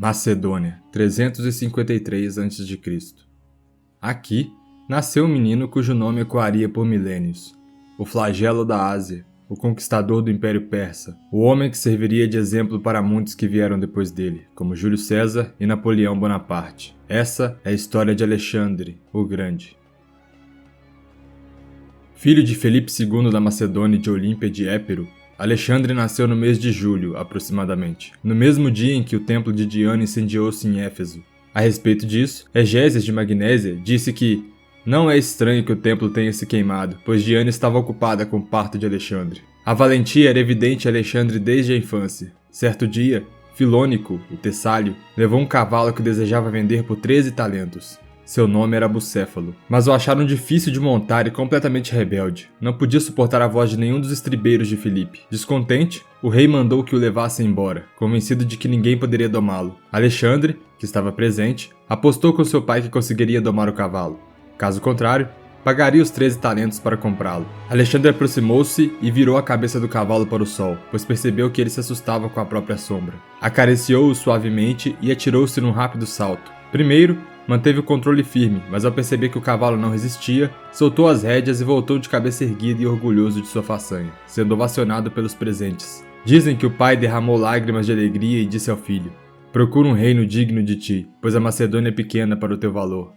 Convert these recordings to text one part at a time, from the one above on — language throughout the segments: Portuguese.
Macedônia, 353 a.C. Aqui, nasceu um menino cujo nome ecoaria por milênios. O flagelo da Ásia, o conquistador do Império Persa, o homem que serviria de exemplo para muitos que vieram depois dele, como Júlio César e Napoleão Bonaparte. Essa é a história de Alexandre, o Grande. Filho de Felipe II da Macedônia e de Olímpia de Épiro, Alexandre nasceu no mês de julho, aproximadamente, no mesmo dia em que o templo de Diana incendiou-se em Éfeso. A respeito disso, Egésias de Magnésia disse que não é estranho que o templo tenha se queimado, pois Diana estava ocupada com o parto de Alexandre. A valentia era evidente a Alexandre desde a infância. Certo dia, Filônico, o Tessálio, levou um cavalo que desejava vender por 13 talentos. Seu nome era Bucéfalo, mas o acharam difícil de montar e completamente rebelde. Não podia suportar a voz de nenhum dos estribeiros de Filipe. Descontente, o rei mandou que o levassem embora, convencido de que ninguém poderia domá-lo. Alexandre, que estava presente, apostou com seu pai que conseguiria domar o cavalo. Caso contrário, pagaria os 13 talentos para comprá-lo. Alexandre aproximou-se e virou a cabeça do cavalo para o sol, pois percebeu que ele se assustava com a própria sombra. Acariciou-o suavemente e atirou-se num rápido salto. Primeiro, manteve o controle firme, mas ao perceber que o cavalo não resistia, soltou as rédeas e voltou de cabeça erguida e orgulhoso de sua façanha, sendo ovacionado pelos presentes. Dizem que o pai derramou lágrimas de alegria e disse ao filho: "Procura um reino digno de ti, pois a Macedônia é pequena para o teu valor."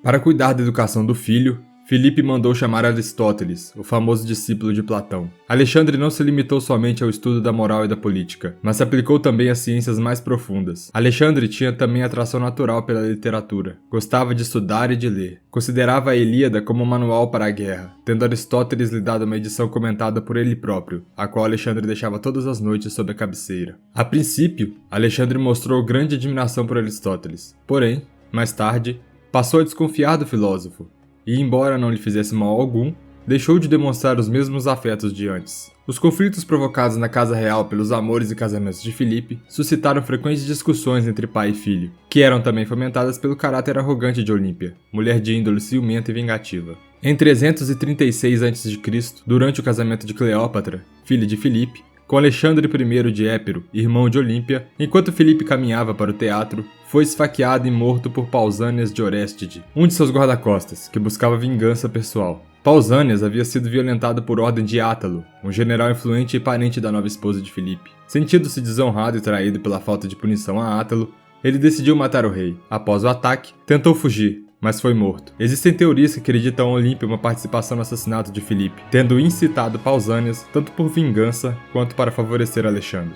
Para cuidar da educação do filho, Filipe mandou chamar Aristóteles, o famoso discípulo de Platão. Alexandre não se limitou somente ao estudo da moral e da política, mas se aplicou também às ciências mais profundas. Alexandre tinha também atração natural pela literatura. Gostava de estudar e de ler. Considerava a Ilíada como um manual para a guerra, tendo Aristóteles lhe dado uma edição comentada por ele próprio, a qual Alexandre deixava todas as noites sob a cabeceira. A princípio, Alexandre mostrou grande admiração por Aristóteles. Porém, mais tarde, passou a desconfiar do filósofo. E, embora não lhe fizesse mal algum, deixou de demonstrar os mesmos afetos de antes. Os conflitos provocados na casa real pelos amores e casamentos de Filipe suscitaram frequentes discussões entre pai e filho, que eram também fomentadas pelo caráter arrogante de Olímpia, mulher de índole ciumenta e vingativa. Em 336 a.C., durante o casamento de Cleópatra, filha de Filipe, com Alexandre I de Épiro, irmão de Olímpia, enquanto Filipe caminhava para o teatro, foi esfaqueado e morto por Pausânias de Oréstide, um de seus guarda-costas, que buscava vingança pessoal. Pausânias havia sido violentado por ordem de Átalo, um general influente e parente da nova esposa de Filipe. Sentindo-se desonrado e traído pela falta de punição a Átalo, ele decidiu matar o rei. Após o ataque, tentou fugir, mas foi morto. Existem teorias que acreditam a Olímpia uma participação no assassinato de Filipe, tendo incitado Pausânias tanto por vingança quanto para favorecer Alexandre.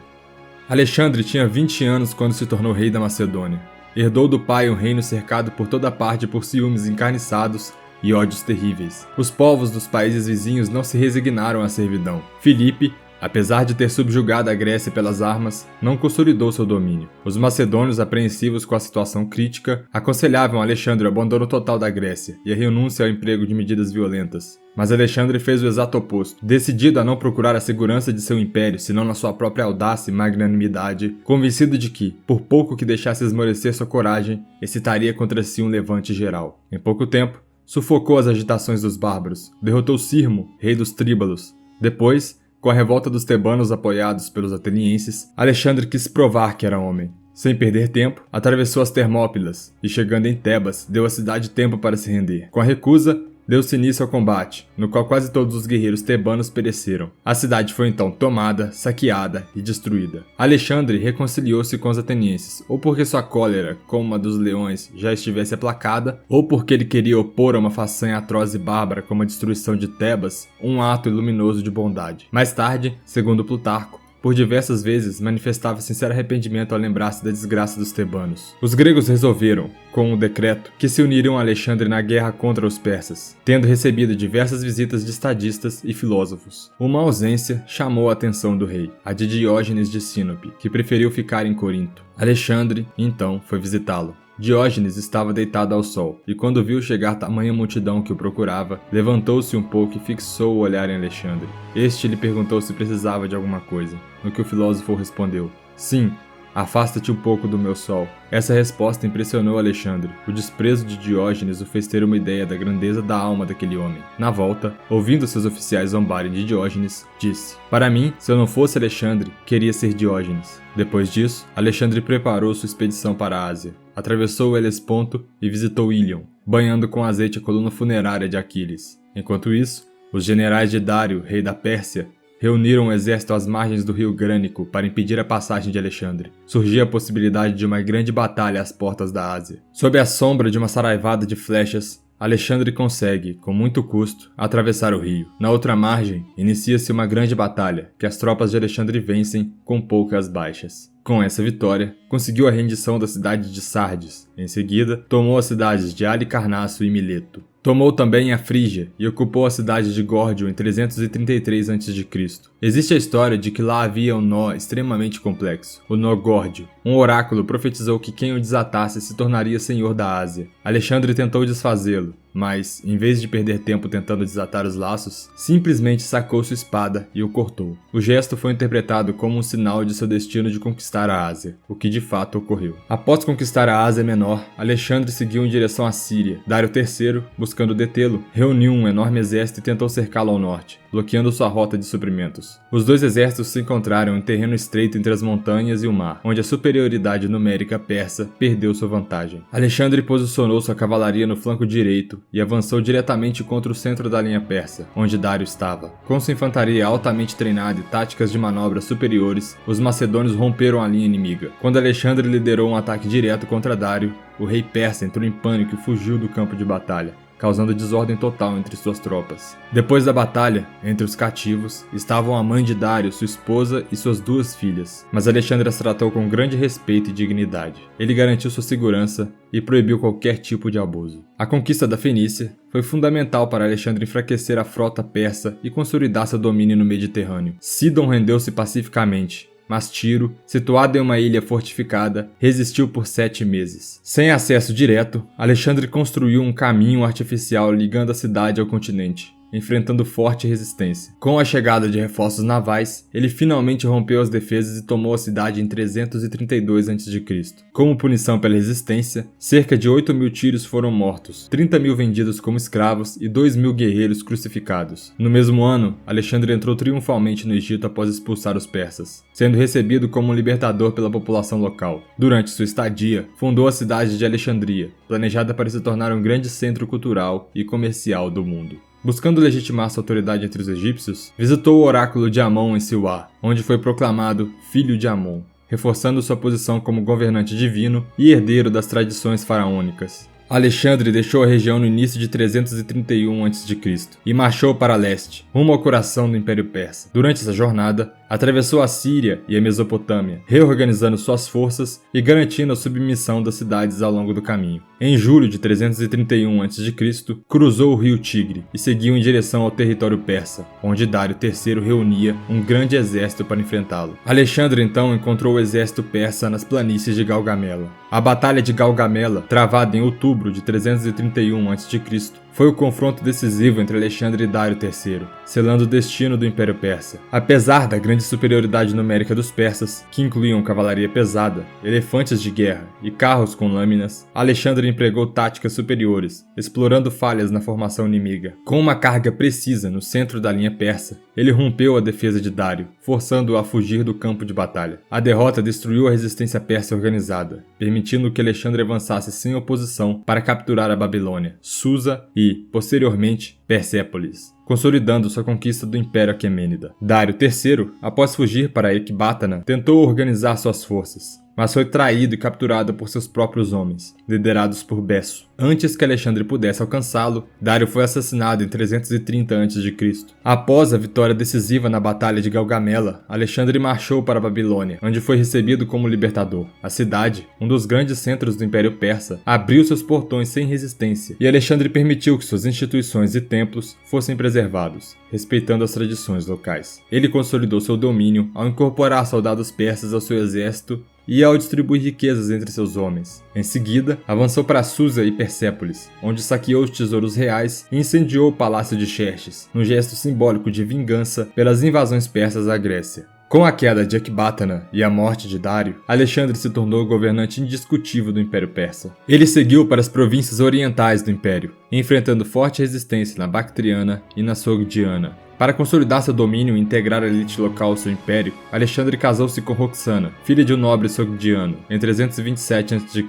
Alexandre tinha 20 anos quando se tornou rei da Macedônia. Herdou do pai um reino cercado por toda parte por ciúmes encarniçados e ódios terríveis. Os povos dos países vizinhos não se resignaram à servidão. Filipe, apesar de ter subjugado a Grécia pelas armas, não consolidou seu domínio. Os macedônios, apreensivos com a situação crítica, aconselhavam Alexandre o abandono total da Grécia e a renúncia ao emprego de medidas violentas. Mas Alexandre fez o exato oposto. Decidido a não procurar a segurança de seu império, senão na sua própria audácia e magnanimidade, convencido de que, por pouco que deixasse esmorecer sua coragem, excitaria contra si um levante geral. Em pouco tempo, sufocou as agitações dos bárbaros, derrotou Sirmo, rei dos Tríbalos. Depois, com a revolta dos tebanos apoiados pelos atenienses, Alexandre quis provar que era homem. Sem perder tempo, atravessou as Termópilas e, chegando em Tebas, deu à cidade tempo para se render. Com a recusa, deu-se início ao combate, no qual quase todos os guerreiros tebanos pereceram. A cidade foi então tomada, saqueada e destruída. Alexandre reconciliou-se com os atenienses, ou porque sua cólera, como a dos leões, já estivesse aplacada, ou porque ele queria opor a uma façanha atroz e bárbara como a destruição de Tebas, um ato luminoso de bondade. Mais tarde, segundo Plutarco, por diversas vezes manifestava sincero arrependimento ao lembrar-se da desgraça dos tebanos. Os gregos resolveram, com um decreto, que se uniriam a Alexandre na guerra contra os persas, tendo recebido diversas visitas de estadistas e filósofos. Uma ausência chamou a atenção do rei, a de Diógenes de Sinope, que preferiu ficar em Corinto. Alexandre, então, foi visitá-lo. Diógenes estava deitado ao sol, e quando viu chegar tamanha multidão que o procurava, levantou-se um pouco e fixou o olhar em Alexandre. Este lhe perguntou se precisava de alguma coisa, no que o filósofo respondeu: "Sim, Afasta-te um pouco do meu sol. Essa resposta impressionou Alexandre. O desprezo de Diógenes o fez ter uma ideia da grandeza da alma daquele homem. Na volta, ouvindo seus oficiais zombarem de Diógenes, disse: Para mim, se eu não fosse Alexandre, queria ser Diógenes. Depois disso, Alexandre preparou sua expedição para a Ásia. Atravessou o Helesponto e visitou Ílion, banhando com azeite a coluna funerária de Aquiles. Enquanto isso, os generais de Dário, rei da Pérsia, reuniram um exército às margens do rio Grânico para impedir a passagem de Alexandre. Surgia a possibilidade de uma grande batalha às portas da Ásia. Sob a sombra de uma saraivada de flechas, Alexandre consegue, com muito custo, atravessar o rio. Na outra margem, inicia-se uma grande batalha, que as tropas de Alexandre vencem com poucas baixas. Com essa vitória, conseguiu a rendição da cidade de Sardes. Em seguida, tomou as cidades de Halicarnasso e Mileto. Tomou também a Frígia e ocupou a cidade de Górdio em 333 a.C. Existe a história de que lá havia um nó extremamente complexo, o nó Górdio. Um oráculo profetizou que quem o desatasse se tornaria senhor da Ásia. Alexandre tentou desfazê-lo, mas, em vez de perder tempo tentando desatar os laços, simplesmente sacou sua espada e o cortou. O gesto foi interpretado como um sinal de seu destino de conquistar a Ásia, o que de fato ocorreu. Após conquistar a Ásia Menor, Alexandre seguiu em direção à Síria. Dário III, buscando detê-lo, reuniu um enorme exército e tentou cercá-lo ao norte, bloqueando sua rota de suprimentos. Os dois exércitos se encontraram em terreno estreito entre as montanhas e o mar, onde a superioridade numérica persa perdeu sua vantagem. Alexandre posicionou sua cavalaria no flanco direito e avançou diretamente contra o centro da linha persa, onde Dário estava. Com sua infantaria altamente treinada e táticas de manobra superiores, os macedônios romperam a linha inimiga. Quando Alexandre liderou um ataque direto contra Dário, o rei persa entrou em pânico e fugiu do campo de batalha, causando desordem total entre suas tropas. Depois da batalha, entre os cativos, estavam a mãe de Dário, sua esposa e suas duas filhas, mas Alexandre as tratou com grande respeito e dignidade. Ele garantiu sua segurança e proibiu qualquer tipo de abuso. A conquista da Fenícia foi fundamental para Alexandre enfraquecer a frota persa e consolidar seu domínio no Mediterrâneo. Sidon rendeu-se pacificamente, mas Tiro, situado em uma ilha fortificada, resistiu por 7 meses. Sem acesso direto, Alexandre construiu um caminho artificial ligando a cidade ao continente, enfrentando forte resistência. Com a chegada de reforços navais, ele finalmente rompeu as defesas e tomou a cidade em 332 a.C. Como punição pela resistência, cerca de 8.000 tírios foram mortos, 30.000 vendidos como escravos e 2.000 guerreiros crucificados. No mesmo ano, Alexandre entrou triunfalmente no Egito após expulsar os persas, sendo recebido como um libertador pela população local. Durante sua estadia, fundou a cidade de Alexandria, planejada para se tornar um grande centro cultural e comercial do mundo. Buscando legitimar sua autoridade entre os egípcios, visitou o oráculo de Amon em Silwar, onde foi proclamado filho de Amon, reforçando sua posição como governante divino e herdeiro das tradições faraônicas. Alexandre deixou a região no início de 331 a.C. e marchou para leste, rumo ao coração do Império Persa. Durante essa jornada, atravessou a Síria e a Mesopotâmia, reorganizando suas forças e garantindo a submissão das cidades ao longo do caminho. Em julho de 331 a.C., cruzou o rio Tigre e seguiu em direção ao território persa, onde Dário III reunia um grande exército para enfrentá-lo. Alexandre então encontrou o exército persa nas planícies de Galgamela. A Batalha de Galgamela, travada em outubro de 331 a.C., foi o confronto decisivo entre Alexandre e Dário III, selando o destino do Império Persa. Apesar da grande superioridade numérica dos persas, que incluíam cavalaria pesada, elefantes de guerra e carros com lâminas, Alexandre empregou táticas superiores, explorando falhas na formação inimiga. Com uma carga precisa no centro da linha persa, ele rompeu a defesa de Dário, forçando-o a fugir do campo de batalha. A derrota destruiu a resistência persa organizada, permitindo que Alexandre avançasse sem oposição para capturar a Babilônia, Susa e, posteriormente, Persépolis, consolidando sua conquista do Império Aquemênida. Dário III, após fugir para Ecbátana, tentou organizar suas forças, mas foi traído e capturado por seus próprios homens, liderados por Besso. Antes que Alexandre pudesse alcançá-lo, Dário foi assassinado em 330 a.C. Após a vitória decisiva na Batalha de Galgamela, Alexandre marchou para a Babilônia, onde foi recebido como libertador. A cidade, um dos grandes centros do Império Persa, abriu seus portões sem resistência, e Alexandre permitiu que suas instituições e templos fossem preservados, respeitando as tradições locais. Ele consolidou seu domínio ao incorporar soldados persas ao seu exército e ao distribuir riquezas entre seus homens. Em seguida, avançou para Susa e Persépolis, onde saqueou os tesouros reais e incendiou o palácio de Xerxes, num gesto simbólico de vingança pelas invasões persas à Grécia. Com a queda de Ecbatana e a morte de Dário, Alexandre se tornou o governante indiscutível do Império Persa. Ele seguiu para as províncias orientais do Império, enfrentando forte resistência na Bactriana e na Sogdiana. Para consolidar seu domínio e integrar a elite local ao seu império, Alexandre casou-se com Roxana, filha de um nobre sogdiano, em 327 a.C.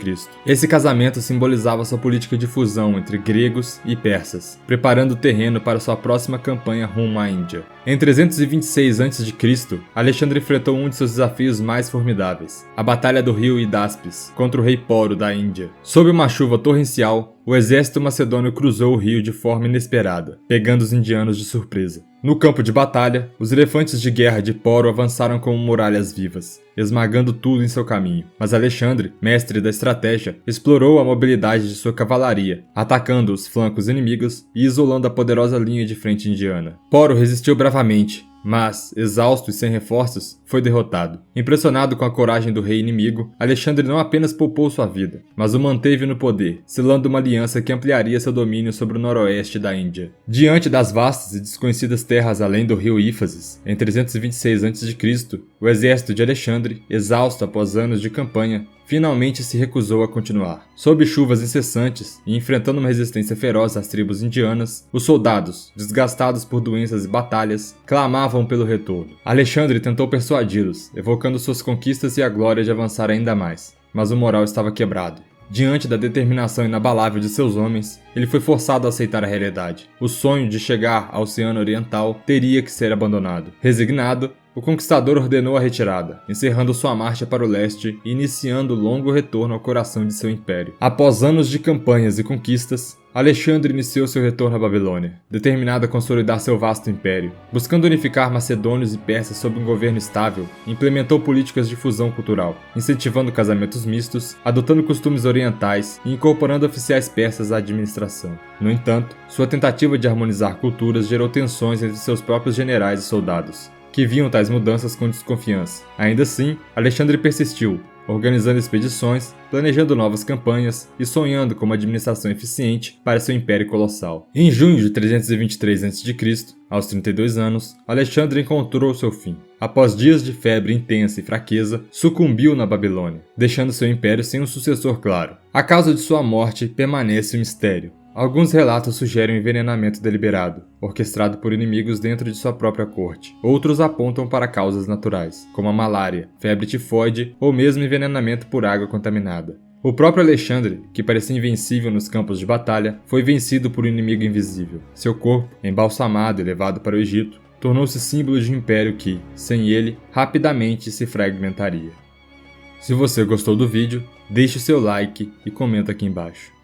Esse casamento simbolizava sua política de fusão entre gregos e persas, preparando o terreno para sua próxima campanha rumo à Índia. Em 326 a.C., Alexandre enfrentou um de seus desafios mais formidáveis, a Batalha do Rio Hidáspes, contra o rei Poro da Índia. Sob uma chuva torrencial, o exército macedônio cruzou o rio de forma inesperada, pegando os indianos de surpresa. No campo de batalha, os elefantes de guerra de Poro avançaram como muralhas vivas, esmagando tudo em seu caminho. Mas Alexandre, mestre da estratégia, explorou a mobilidade de sua cavalaria, atacando os flancos inimigos e isolando a poderosa linha de frente indiana. Poro resistiu bravamente, mas, exausto e sem reforços, foi derrotado. Impressionado com a coragem do rei inimigo, Alexandre não apenas poupou sua vida, mas o manteve no poder, selando uma aliança que ampliaria seu domínio sobre o noroeste da Índia. Diante das vastas e desconhecidas terras além do rio Ífasis, em 326 a.C., o exército de Alexandre, exausto após anos de campanha, finalmente se recusou a continuar. Sob chuvas incessantes e enfrentando uma resistência feroz às tribos indianas, os soldados, desgastados por doenças e batalhas, clamavam pelo retorno. Alexandre tentou persuadi-los, evocando suas conquistas e a glória de avançar ainda mais, mas o moral estava quebrado. Diante da determinação inabalável de seus homens, ele foi forçado a aceitar a realidade. O sonho de chegar ao Oceano Oriental teria que ser abandonado. Resignado, o conquistador ordenou a retirada, encerrando sua marcha para o leste e iniciando o longo retorno ao coração de seu império. Após anos de campanhas e conquistas, Alexandre iniciou seu retorno à Babilônia, determinado a consolidar seu vasto império. Buscando unificar macedônios e persas sob um governo estável, implementou políticas de fusão cultural, incentivando casamentos mistos, adotando costumes orientais e incorporando oficiais persas à administração. No entanto, sua tentativa de harmonizar culturas gerou tensões entre seus próprios generais e soldados, que viam tais mudanças com desconfiança. Ainda assim, Alexandre persistiu, organizando expedições, planejando novas campanhas e sonhando com uma administração eficiente para seu império colossal. Em junho de 323 a.C., aos 32 anos, Alexandre encontrou seu fim. Após dias de febre intensa e fraqueza, sucumbiu na Babilônia, deixando seu império sem um sucessor claro. A causa de sua morte permanece um mistério. Alguns relatos sugerem um envenenamento deliberado, orquestrado por inimigos dentro de sua própria corte. Outros apontam para causas naturais, como a malária, febre tifoide ou mesmo envenenamento por água contaminada. O próprio Alexandre, que parecia invencível nos campos de batalha, foi vencido por um inimigo invisível. Seu corpo, embalsamado e levado para o Egito, tornou-se símbolo de um império que, sem ele, rapidamente se fragmentaria. Se você gostou do vídeo, deixe seu like e comenta aqui embaixo.